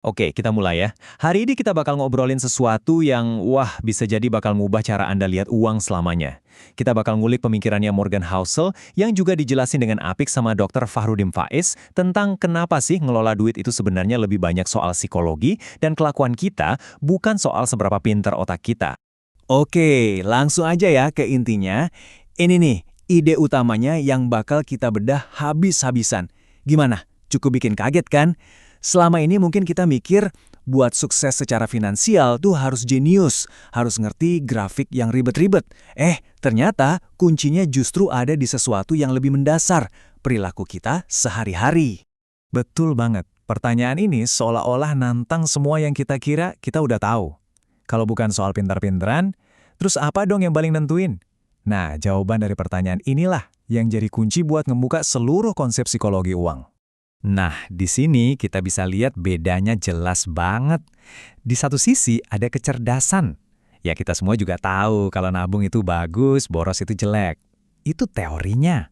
Oke, kita mulai ya. Hari ini kita bakal ngobrolin sesuatu yang, bisa jadi bakal ngubah cara Anda lihat uang selamanya. Kita bakal ngulik pemikirannya Morgan Housel yang juga dijelasin dengan apik sama Dr. Fahruddin Faiz tentang kenapa sih ngelola duit itu sebenarnya lebih banyak soal psikologi dan kelakuan kita, bukan soal seberapa pinter otak kita. Oke, langsung aja ya ke intinya. Ini nih, ide utamanya yang bakal kita bedah habis-habisan. Gimana? Cukup bikin kaget kan? Selama ini mungkin kita mikir, buat sukses secara finansial tuh harus jenius, harus ngerti grafik yang ribet-ribet. Ternyata kuncinya justru ada di sesuatu yang lebih mendasar, perilaku kita sehari-hari. Betul banget. Pertanyaan ini seolah-olah nantang semua yang kita kira kita udah tahu. Kalau bukan soal pintar-pintaran, terus apa dong yang paling nentuin? Nah, jawaban dari pertanyaan inilah yang jadi kunci buat ngebuka seluruh konsep psikologi uang. Nah, di sini kita bisa lihat bedanya jelas banget. Di satu sisi ada kecerdasan. Ya kita semua juga tahu kalau nabung itu bagus, boros itu jelek. Itu teorinya.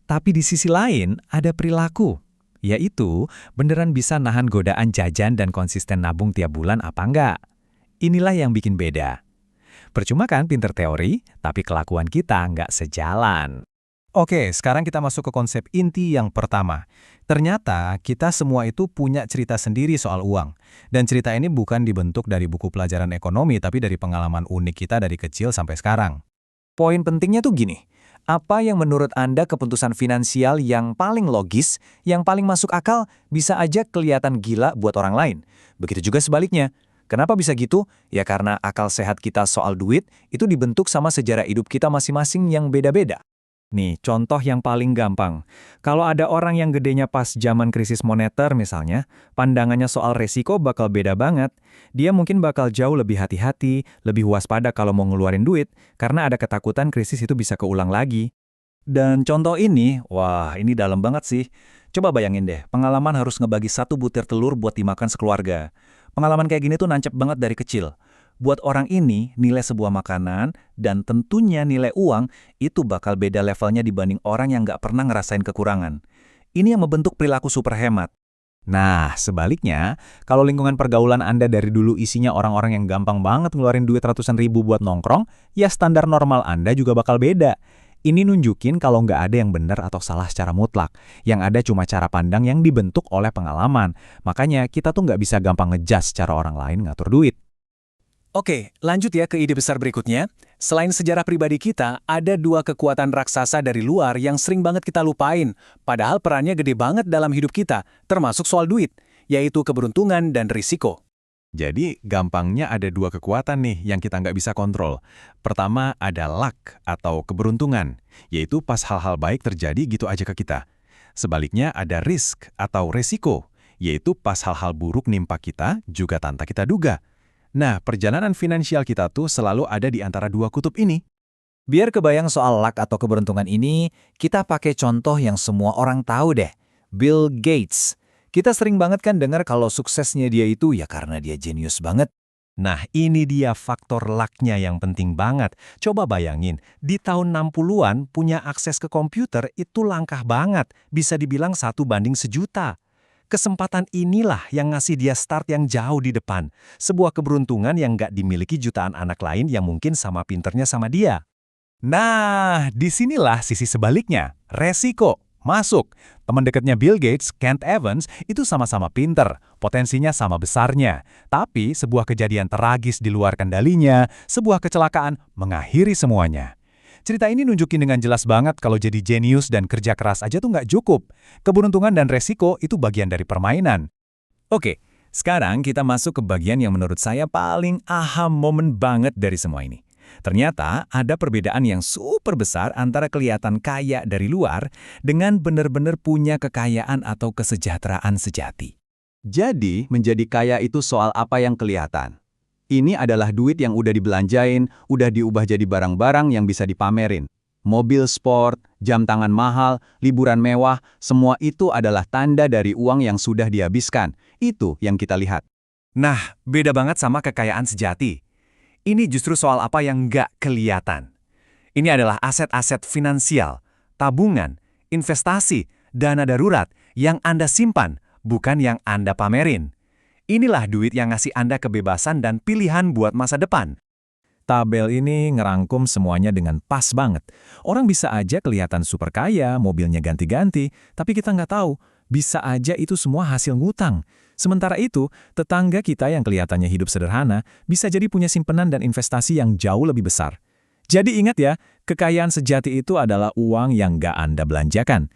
Tapi di sisi lain ada perilaku. Yaitu beneran bisa nahan godaan jajan dan konsisten nabung tiap bulan apa enggak. Inilah yang bikin beda. Percuma kan pinter teori, tapi kelakuan kita nggak sejalan. Oke, sekarang kita masuk ke konsep inti yang pertama. Ternyata kita semua itu punya cerita sendiri soal uang. Dan cerita ini bukan dibentuk dari buku pelajaran ekonomi, tapi dari pengalaman unik kita dari kecil sampai sekarang. Poin pentingnya tuh gini, apa yang menurut Anda keputusan finansial yang paling logis, yang paling masuk akal, bisa aja kelihatan gila buat orang lain. Begitu juga sebaliknya. Kenapa bisa gitu? Ya karena akal sehat kita soal duit itu dibentuk sama sejarah hidup kita masing-masing yang beda-beda. Nih, contoh yang paling gampang. Kalau ada orang yang gedenya pas zaman krisis moneter misalnya, pandangannya soal resiko bakal beda banget. Dia mungkin bakal jauh lebih hati-hati, lebih waspada kalau mau ngeluarin duit, karena ada ketakutan krisis itu bisa keulang lagi. Dan contoh ini, ini dalam banget sih. Coba bayangin deh, pengalaman harus ngebagi satu butir telur buat dimakan sekeluarga. Pengalaman kayak gini tuh nancep banget dari kecil. Buat orang ini, nilai sebuah makanan dan tentunya nilai uang itu bakal beda levelnya dibanding orang yang nggak pernah ngerasain kekurangan. Ini yang membentuk perilaku super hemat. Nah, sebaliknya, kalau lingkungan pergaulan Anda dari dulu isinya orang-orang yang gampang banget ngeluarin duit ratusan ribu buat nongkrong, ya standar normal Anda juga bakal beda. Ini nunjukin kalau nggak ada yang benar atau salah secara mutlak. Yang ada cuma cara pandang yang dibentuk oleh pengalaman. Makanya kita tuh nggak bisa gampang ngejudge cara orang lain ngatur duit. Oke, lanjut ya ke ide besar berikutnya. Selain sejarah pribadi kita, ada dua kekuatan raksasa dari luar yang sering banget kita lupain. Padahal perannya gede banget dalam hidup kita, termasuk soal duit, yaitu keberuntungan dan risiko. Jadi, gampangnya ada dua kekuatan nih yang kita nggak bisa kontrol. Pertama, ada luck atau keberuntungan, yaitu pas hal-hal baik terjadi gitu aja ke kita. Sebaliknya, ada risk atau resiko, yaitu pas hal-hal buruk nimpa kita juga tanpa kita duga. Nah, perjalanan finansial kita tuh selalu ada di antara dua kutub ini. Biar kebayang soal luck atau keberuntungan ini, kita pakai contoh yang semua orang tahu deh. Bill Gates. Kita sering banget kan dengar kalau suksesnya dia itu ya karena dia jenius banget. Nah, ini dia faktor luck-nya yang penting banget. Coba bayangin, di tahun 60-an punya akses ke komputer itu langkah banget. Bisa dibilang 1:1.000.000. Kesempatan inilah yang ngasih dia start yang jauh di depan. Sebuah keberuntungan yang nggak dimiliki jutaan anak lain yang mungkin sama pinternya sama dia. Nah, disinilah sisi sebaliknya, resiko. Masuk. Teman dekatnya Bill Gates, Kent Evans, itu sama-sama pinter, potensinya sama besarnya. Tapi sebuah kejadian tragis di luar kendalinya, sebuah kecelakaan mengakhiri semuanya. Cerita ini nunjukin dengan jelas banget kalau jadi jenius dan kerja keras aja tuh nggak cukup. Keberuntungan dan resiko itu bagian dari permainan. Oke, sekarang kita masuk ke bagian yang menurut saya paling aha moment banget dari semua ini. Ternyata ada perbedaan yang super besar antara kelihatan kaya dari luar dengan benar-benar punya kekayaan atau kesejahteraan sejati. Jadi, menjadi kaya itu soal apa yang kelihatan. Ini adalah duit yang udah dibelanjain, udah diubah jadi barang-barang yang bisa dipamerin. Mobil sport, jam tangan mahal, liburan mewah, semua itu adalah tanda dari uang yang sudah dihabiskan. Itu yang kita lihat. Nah, beda banget sama kekayaan sejati. Ini justru soal apa yang nggak kelihatan. Ini adalah aset-aset finansial, tabungan, investasi, dana darurat yang Anda simpan, bukan yang Anda pamerin. Inilah duit yang ngasih Anda kebebasan dan pilihan buat masa depan. Tabel ini ngerangkum semuanya dengan pas banget. Orang bisa aja kelihatan super kaya, mobilnya ganti-ganti, tapi kita nggak tahu, bisa aja itu semua hasil ngutang. Sementara itu, tetangga kita yang kelihatannya hidup sederhana, bisa jadi punya simpenan dan investasi yang jauh lebih besar. Jadi ingat ya, kekayaan sejati itu adalah uang yang nggak Anda belanjakan.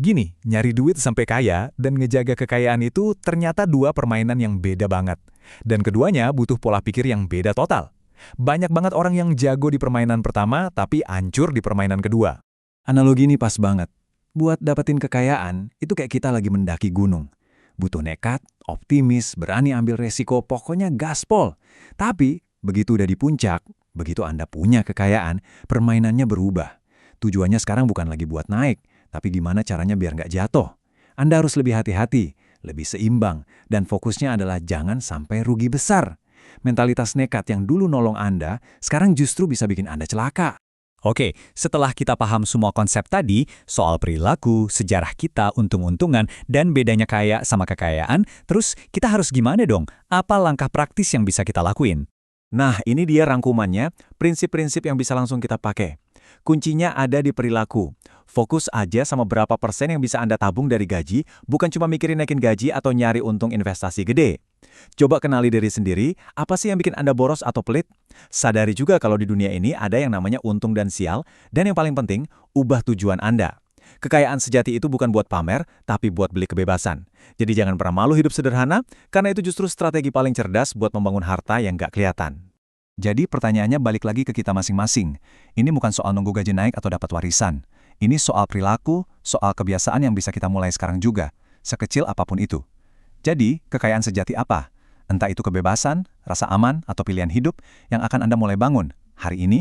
Gini, nyari duit sampai kaya dan ngejaga kekayaan itu ternyata dua permainan yang beda banget. Dan keduanya butuh pola pikir yang beda total. Banyak banget orang yang jago di permainan pertama, tapi hancur di permainan kedua. Analogi ini pas banget. Buat dapetin kekayaan, itu kayak kita lagi mendaki gunung. Butuh nekat, optimis, berani ambil resiko, pokoknya gaspol. Tapi, begitu udah di puncak, begitu Anda punya kekayaan, permainannya berubah. Tujuannya sekarang bukan lagi buat naik, tapi gimana caranya biar nggak jatuh. Anda harus lebih hati-hati, lebih seimbang, dan fokusnya adalah jangan sampai rugi besar. Mentalitas nekat yang dulu nolong Anda, sekarang justru bisa bikin Anda celaka. Oke, setelah kita paham semua konsep tadi, soal perilaku, sejarah kita, untung-untungan, dan bedanya kaya sama kekayaan, terus kita harus gimana dong? Apa langkah praktis yang bisa kita lakuin? Nah, ini dia rangkumannya, prinsip-prinsip yang bisa langsung kita pakai. Kuncinya ada di perilaku. Fokus aja sama berapa persen yang bisa Anda tabung dari gaji, bukan cuma mikirin naikin gaji atau nyari untung investasi gede. Coba kenali diri sendiri, apa sih yang bikin Anda boros atau pelit? Sadari juga kalau di dunia ini ada yang namanya untung dan sial, dan yang paling penting, ubah tujuan Anda. Kekayaan sejati itu bukan buat pamer, tapi buat beli kebebasan. Jadi jangan pernah malu hidup sederhana, karena itu justru strategi paling cerdas buat membangun harta yang nggak kelihatan. Jadi pertanyaannya balik lagi ke kita masing-masing. Ini bukan soal nunggu gaji naik atau dapat warisan. Ini soal perilaku, soal kebiasaan yang bisa kita mulai sekarang juga, sekecil apapun itu. Jadi, kekayaan sejati apa? Entah itu kebebasan, rasa aman, atau pilihan hidup yang akan Anda mulai bangun hari ini